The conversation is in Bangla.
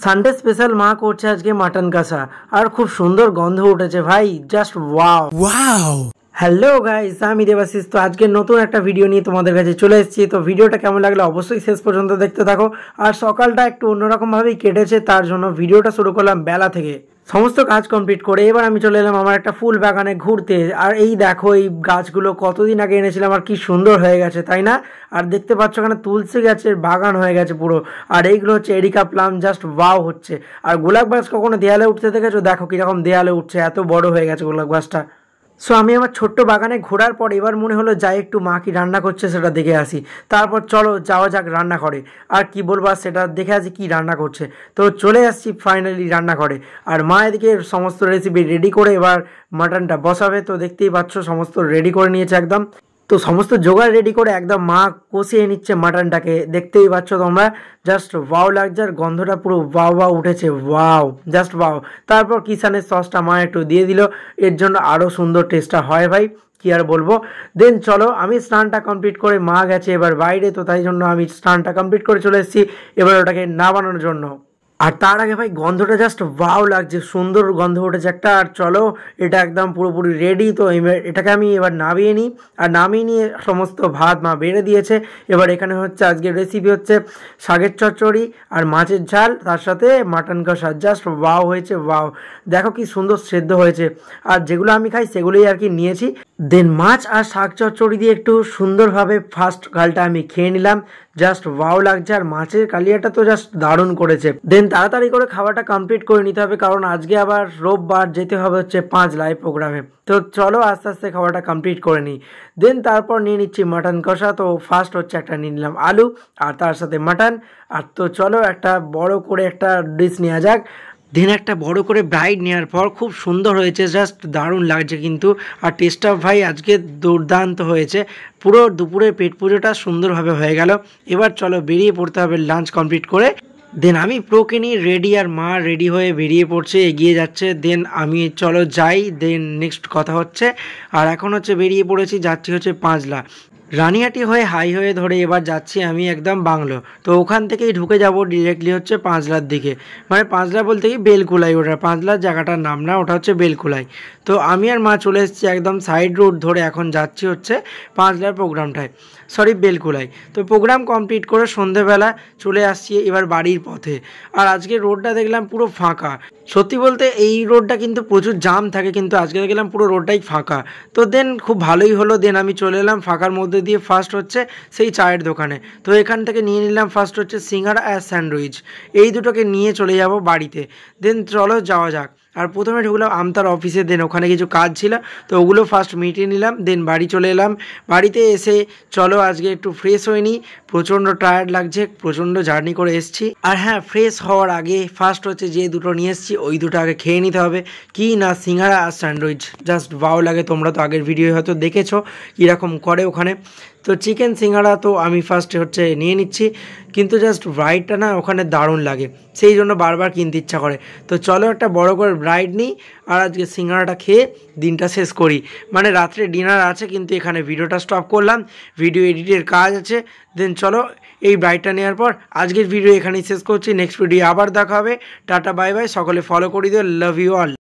সানডে স্পেশাল মা করছে আজকে মাটন কষা আর খুব সুন্দর গন্ধ উঠেছে ভাই, just wow wow. Hello guys, আমি দেবাশিস। তো আজকে নতুন একটা ভিডিও নিয়ে তোমাদের কাছে চলে এসেছি। তো ভিডিওটা কেমন লাগলো অবশ্যই শেষ পর্যন্ত দেখতে থাকো। আর সকালটা একটু অন্যরকমভাবেই কেটেছে, তার জন্য ভিডিওটা শুরু করলাম বেলা থেকে। সমস্ত কাজ কমপ্লিট করে এবার আমি চলে এলাম আমার একটা ফুল বাগানে ঘুরতে। আর এই দেখো, এই গাছগুলো কতদিন আগে এনেছিলাম আর কি সুন্দর হয়ে গেছে, তাই না? আর দেখতে পাচ্ছ এখানে তুলসী গাছের বাগান হয়ে গেছে পুরো। আর এইগুলো হচ্ছে এরিকা প্লাম, জাস্ট ওয়াও হচ্ছে। আর গোলাপ গাছ কখনো দেয়ালে উঠতে দেখেছো? দেখো কিরকম দেয়ালে উঠছে, এত বড় হয়ে গেছে গোলাপ গাছটা। সো আমি আমার ছোট্ট বাগানে ঘোরার পর এবার মনে হলো যাই একটু মা কি রান্না করছে সেটা দেখে আসি। তারপর চলো যাওয়া যাক রান্না করে। আর কি বলবো, সেটা দেখে আসি কি রান্না করছে। তো চলে আসছি ফাইনালি রান্না করে। আর মা এদিকে সমস্ত রেসিপি রেডি করে এবার মাটনটা বসাবে। তো দেখতেই পাচ্ছ সমস্ত রেডি করে নিয়েছে একদম। তো সমস্ত জোগাড় রেডি করে একদম মা কষিয়ে নিচ্ছে মাটনটাকে, দেখতেই পাচ্ছ তোমরা। জাস্ট ওয়াও লাগছে, আর গন্ধটা পুরো ওয়াও ওয়াও উঠেছে, ওয়াও জাস্ট ওয়াও। তারপর কিষানের সসটা মা একটু দিয়ে দিল, এর জন্য আরও সুন্দর টেস্টটা হয় ভাই, কি আর বলবো। দেন চলো, আমি স্নানটা কমপ্লিট করে মা গেছে এবার বাইরে, তো তাই জন্য আমি স্নানটা কমপ্লিট করে চলে এসেছি এবার ওটাকে নামানোর জন্য। আর তার আগে ভাই গন্ধটা জাস্ট ওয়াও লাগছে, সুন্দর গন্ধ উঠেছে একটা। আর চলো, এটা একদম পুরোপুরি রেডি। তো এটাকে আমি এবার নামিয়ে নিই। আর নামিয়ে নিয়ে সমস্ত ভাত মা বেড়ে দিয়েছে। এবার এখানে হচ্ছে আজকের রেসিপি হচ্ছে শাকের চচ্চড়ি আর মাছের ঝাল, তার সাথে মাটন কষা। জাস্ট ওয়াও হয়েছে, ওয়াও। দেখো কি সুন্দর সেদ্ধ হয়েছে। আর যেগুলো আমি খাই সেগুলোই আর কি নিয়েছি। দেন মাছ আর শাক চচ্চড়ি দিয়ে একটু সুন্দরভাবে ফার্স্ট গালটা আমি খেয়ে নিলাম। জাস্ট ওয়াও লাগছে। আর মাছের কালিয়াটা তো জাস্ট দারুণ করেছে। দেন তাড়াতাড়ি করে খাওয়াটা কমপ্লিট করে নিতে হবে, কারণ আজকে আবার রোববার যেতে হবে হচ্ছে 5 লাইভ প্রোগ্রামে। তো চলো আস্তে আস্তে খাওয়াটা কমপ্লিট করে নিই। দেন তারপর নিয়ে নিচ্ছি মাটন কষা। তো ফার্স্ট হচ্ছে একটা নিয়ে নিলাম আলু আর তার সাথে মাটন। আর তো চলো একটা বড় করে একটা ডিশ নেওয়া যাক। দেন একটা বড় করে বাইট নেওয়ার পর খুব সুন্দর হয়েছে, জাস্ট দারুণ লাগছে কিন্তু। আর টেস্টটা ভাই আজকে দুর্দান্ত হয়েছে। পুরো দুপুরের পেট পুজোটা সুন্দরভাবে হয়ে গেল। এবার চলো বেরিয়ে পড়তে হবে লাঞ্চ কমপ্লিট করে। দেন আমি প্রোকে নিয়ে রেডি, আর মা রেডি হয়ে বেরিয়ে পড়ছে, এগিয়ে যাচ্ছে। দেন আমি চলো যাই। দেন নেক্সট কথা হচ্ছে, আর এখন হচ্ছে বেরিয়ে পড়েছি, যাচ্ছি হচ্ছে পাঁচলা। রানিহাটি হয়ে হাইওয়ে ধরে এবার যাচ্ছি আমি একদম বাংলো। তো ওখান থেকেই ঢুকে যাব ডিরেক্টলি হচ্ছে পাঁচলার দিকে। মানে পাঁচলা বলতে কি বেলকুলাই, ওটা পাঁচলার জায়গাটার নাম না, ওটা হচ্ছে বেলকুলাই। তো আমি আর মা চলে এসেছি একদম সাইড রোড ধরে, এখন যাচ্ছি হচ্ছে পাঁচলার প্রোগ্রামটায়, সরি বেলকুলাই। তো প্রোগ্রাম কমপ্লিট করে সন্ধেবেলা চলে আসছি এবার বাড়ির পথে। আর আজকে রোডটা দেখলাম পুরো ফাঁকা। সত্যি বলতে এই রোডটা কিন্তু প্রচুর জাম থাকে, কিন্তু আজকে দেখলাম পুরো রোডটাই ফাঁকা। তো দেন খুব ভালোই হলো। দেন আমি চলে এলাম ফাঁকার মধ্যে দিয়ে ফার্স্ট হচ্ছে সেই চায়ের দোকানে। তো এখান থেকে নিয়ে নিলাম ফার্স্ট হচ্ছে সিঙ্গাড়া আর স্যান্ডউইচ, এই দুটোকে নিয়ে চলে যাব বাড়িতে। দেন চলো যাওয়া যাক। আর প্রথমে ঢুকলাম আমতার অফিসে। দেন ওখানে কিছু কাজ ছিল, তো ওগুলো ফার্স্ট মিটিয়ে নিলাম। দেন বাড়ি চলে এলাম। বাড়িতে এসে চলো আজকে একটু ফ্রেশ হয়ে নিই, প্রচণ্ড টায়ার্ড লাগছে, প্রচণ্ড জার্নি করে এসেছি। আর হ্যাঁ, ফ্রেশ হওয়ার আগে ফার্স্ট হচ্ছে যে দুটো নিয়ে এসেছি ওই দুটো আগে খেয়ে নিতে হবে। কি না, সিঙ্গাড়া আর স্যান্ডউইচ জাস্ট ভালো লাগে। তোমরা তো আগের ভিডিও হয়তো দেখেছো কীরকম করে ওখানে। তো চিকেন সিঙ্গাড়া তো আমি ফার্স্টে হচ্ছে নিয়ে নিচ্ছি, কিন্তু জাস্ট ব্রাইডটা না ওখানে দারুণ লাগে, সেই জন্য বারবার কিনতে ইচ্ছা করে। তো চলো একটা বড় করে ব্রাইড নিই, আর আজকে সিঙ্গাড়াটা খেয়ে দিনটা শেষ করি। মানে রাত্রে ডিনার আছে, কিন্তু এখানে ভিডিওটা স্টপ করলাম, ভিডিও এডিটের কাজ আছে। দেন চলো এই ব্রাইডটা নেওয়ার পর আজকের ভিডিও এখানেই শেষ করছি। নেক্সট ভিডিও আবার দেখা হবে। টাটা বাই বাই, সকলে ফলো করে দিও, লাভ ইউ অল।